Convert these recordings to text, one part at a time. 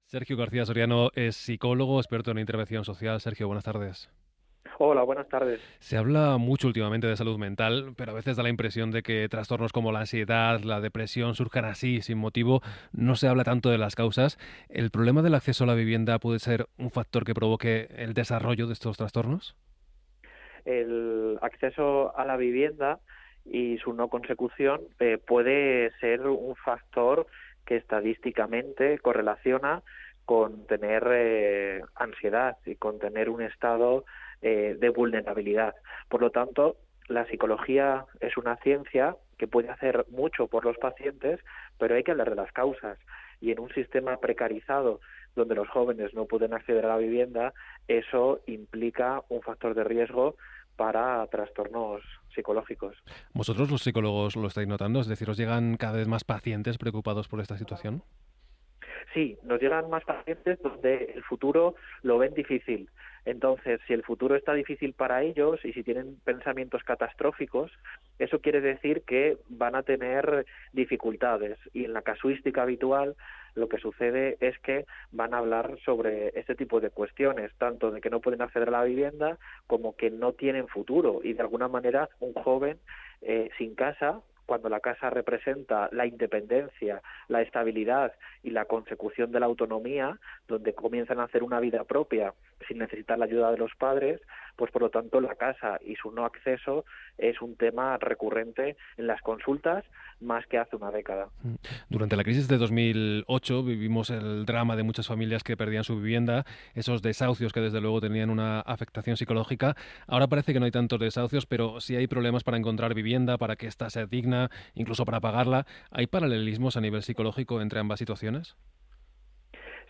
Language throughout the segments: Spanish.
Sergio García Soriano es psicólogo, experto en intervención social. Sergio, buenas tardes. Hola, buenas tardes. Se habla mucho últimamente de salud mental, pero a veces da la impresión de que trastornos como la ansiedad, la depresión surjan así, sin motivo. No se habla tanto de las causas. ¿El problema del acceso a la vivienda puede ser un factor que provoque el desarrollo de estos trastornos? El acceso a la vivienda y su no consecución puede ser un factor que estadísticamente correlaciona con tener ansiedad y con tener un estado de vulnerabilidad. Por lo tanto, la psicología es una ciencia que puede hacer mucho por los pacientes, pero hay que hablar de las causas. Y en un sistema precarizado donde los jóvenes no pueden acceder a la vivienda, eso implica un factor de riesgo para trastornos psicológicos. ¿Vosotros los psicólogos lo estáis notando? Es decir, ¿os llegan cada vez más pacientes preocupados por esta situación? Sí, nos llegan más pacientes donde el futuro lo ven difícil. Entonces, si el futuro está difícil para ellos y si tienen pensamientos catastróficos, eso quiere decir que van a tener dificultades. Y en la casuística habitual, lo que sucede es que van a hablar sobre este tipo de cuestiones, tanto de que no pueden acceder a la vivienda como que no tienen futuro. Y de alguna manera, un joven sin casa, cuando la casa representa la independencia, la estabilidad y la consecución de la autonomía, donde comienzan a hacer una vida propia sin necesitar la ayuda de los padres, pues por lo tanto la casa y su no acceso es un tema recurrente en las consultas más que hace una década. Durante la crisis de 2008 vivimos el drama de muchas familias que perdían su vivienda, esos desahucios que desde luego tenían una afectación psicológica. Ahora parece que no hay tantos desahucios, pero sí hay problemas para encontrar vivienda, para que ésta sea digna, incluso para pagarla. ¿Hay paralelismos a nivel psicológico entre ambas situaciones?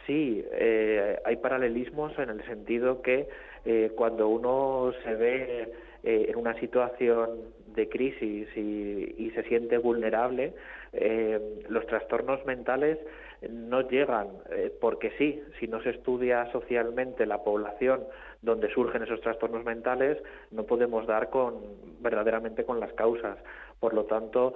Sí, hay paralelismos en el sentido que cuando uno se ve en una situación de crisis y se siente vulnerable, los trastornos mentales no llegan porque sí, si no se estudia socialmente la población donde surgen esos trastornos mentales, no podemos dar verdaderamente con las causas. Por lo tanto,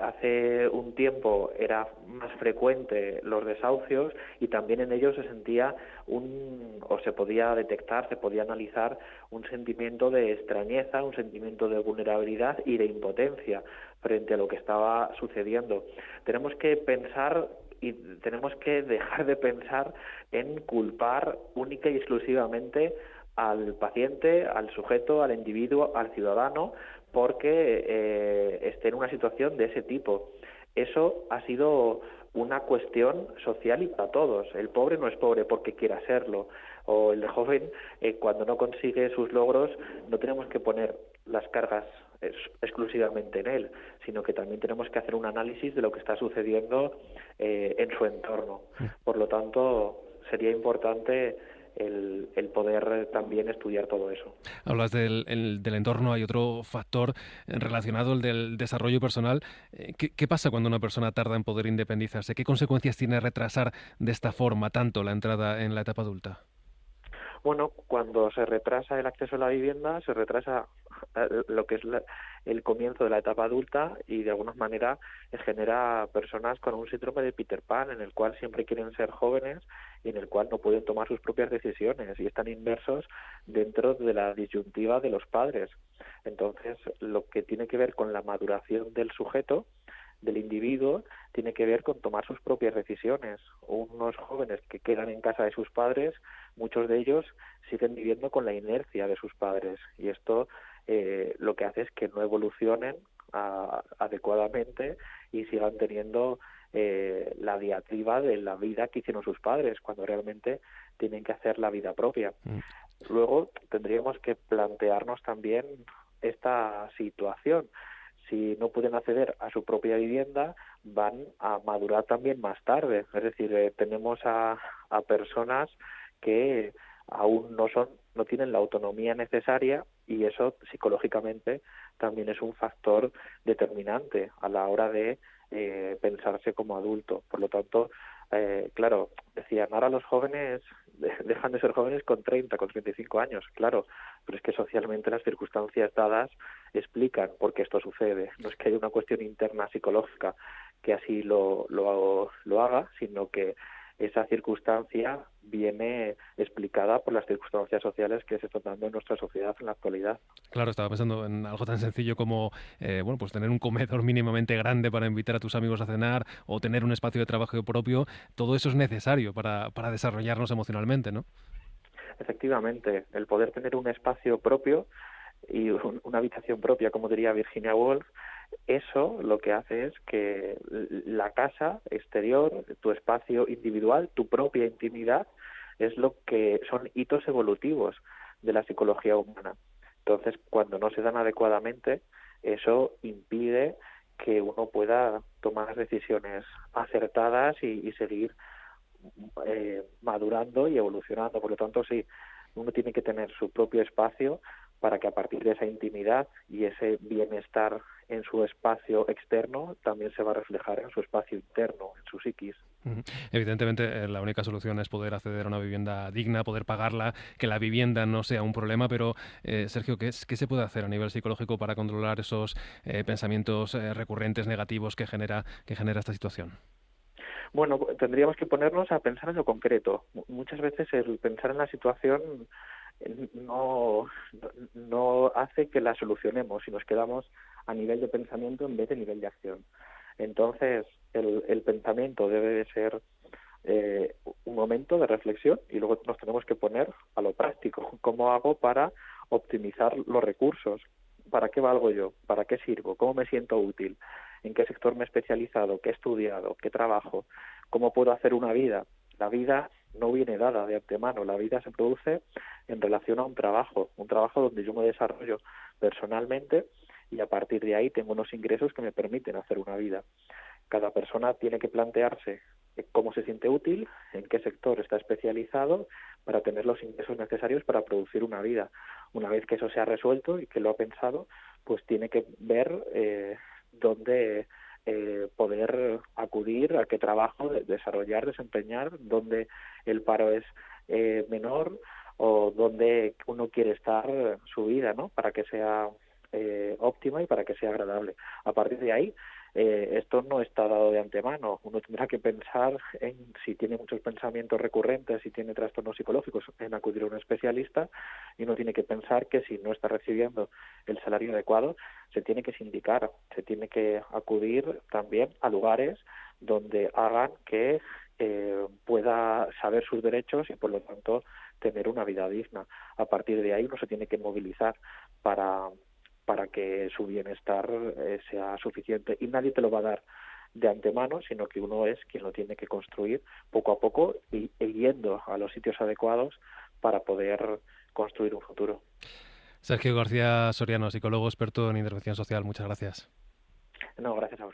hace un tiempo era más frecuente los desahucios y también en ellos se sentía o se podía detectar, se podía analizar un sentimiento de extrañeza, un sentimiento de vulnerabilidad y de impotencia frente a lo que estaba sucediendo. Tenemos que pensar y tenemos que dejar de pensar en culpar única y exclusivamente al paciente, al sujeto, al individuo, al ciudadano, porque esté en una situación de ese tipo. Eso ha sido una cuestión social y para todos. El pobre no es pobre porque quiera serlo, o el joven cuando no consigue sus logros no tenemos que poner las cargas exclusivamente en él, sino que también tenemos que hacer un análisis de lo que está sucediendo en su entorno. Por lo tanto, sería importante el poder también estudiar todo eso. Hablas del entorno, hay otro factor relacionado, el del desarrollo personal. ¿Qué pasa cuando una persona tarda en poder independizarse? ¿Qué consecuencias tiene retrasar de esta forma tanto la entrada en la etapa adulta? Bueno, cuando se retrasa el acceso a la vivienda, se retrasa lo que es el comienzo de la etapa adulta y de alguna manera genera personas con un síndrome de Peter Pan en el cual siempre quieren ser jóvenes y en el cual no pueden tomar sus propias decisiones y están inmersos dentro de la disyuntiva de los padres. Entonces, lo que tiene que ver con la maduración del sujeto, del individuo, tiene que ver con tomar sus propias decisiones. Unos jóvenes que quedan en casa de sus padres, muchos de ellos siguen viviendo con la inercia de sus padres y esto lo que hace es que no evolucionen adecuadamente y sigan teniendo la diatriba de la vida que hicieron sus padres cuando realmente tienen que hacer la vida propia. Mm. Luego tendríamos que plantearnos también esta situación. Si no pueden acceder a su propia vivienda, van a madurar también más tarde. Es decir, tenemos a personas que aún no tienen la autonomía necesaria y eso psicológicamente también es un factor determinante a la hora de pensarse como adulto. Por lo tanto, claro, decían, ahora los jóvenes dejan de ser jóvenes con 30, con 35 años, claro, pero es que socialmente las circunstancias dadas explican por qué esto sucede. No es que haya una cuestión interna psicológica que así lo haga, sino que esa circunstancia viene explicada por las circunstancias sociales que se están dando en nuestra sociedad en la actualidad. Claro, estaba pensando en algo tan sencillo como, bueno, pues tener un comedor mínimamente grande para invitar a tus amigos a cenar o tener un espacio de trabajo propio. Todo eso es necesario para desarrollarnos emocionalmente, ¿no? Efectivamente, el poder tener un espacio propio y una habitación propia, como diría Virginia Woolf, eso lo que hace es que la casa exterior, tu espacio individual, tu propia intimidad, es lo que son hitos evolutivos de la psicología humana. Entonces, cuando no se dan adecuadamente, eso impide que uno pueda tomar decisiones acertadas y seguir madurando y evolucionando. Por lo tanto, sí, uno tiene que tener su propio espacio para que a partir de esa intimidad y ese bienestar en su espacio externo también se va a reflejar en su espacio interno, en su psiquis. Ujú. Evidentemente, la única solución es poder acceder a una vivienda digna, poder pagarla, que la vivienda no sea un problema, pero Sergio, ¿qué se puede hacer a nivel psicológico para controlar esos pensamientos recurrentes negativos que genera esta situación? Bueno, tendríamos que ponernos a pensar en lo concreto. Muchas veces el pensar en la situación no, no hace que la solucionemos y nos quedamos a nivel de pensamiento en vez de nivel de acción. Entonces, el pensamiento debe de ser un momento de reflexión y luego nos tenemos que poner a lo práctico. ¿Cómo hago para optimizar los recursos? ¿Para qué valgo yo? ¿Para qué sirvo? ¿Cómo me siento útil? ¿En qué sector me he especializado? ¿Qué he estudiado? ¿Qué trabajo? ¿Cómo puedo hacer una vida? La vida no viene dada de antemano, la vida se produce en relación a un trabajo donde yo me desarrollo personalmente y a partir de ahí tengo unos ingresos que me permiten hacer una vida. Cada persona tiene que plantearse cómo se siente útil, en qué sector está especializado para tener los ingresos necesarios para producir una vida. Una vez que eso se ha resuelto y que lo ha pensado, pues tiene que ver dónde poder acudir, a qué trabajo desarrollar, desempeñar, dónde el paro es menor o dónde uno quiere estar su vida, ¿no? Para que sea óptima y para que sea agradable. A partir de ahí, esto no está dado de antemano. Uno tendrá que pensar en si tiene muchos pensamientos recurrentes, si tiene trastornos psicológicos, en acudir a un especialista, y uno tiene que pensar que si no está recibiendo el salario adecuado, se tiene que sindicar, se tiene que acudir también a lugares donde hagan que pueda saber sus derechos y por lo tanto tener una vida digna. A partir de ahí uno se tiene que movilizar para que su bienestar sea suficiente y nadie te lo va a dar de antemano, sino que uno es quien lo tiene que construir poco a poco y yendo a los sitios adecuados para poder construir un futuro. Sergio García Soriano, psicólogo experto en intervención social, muchas gracias. No, gracias a vosotros.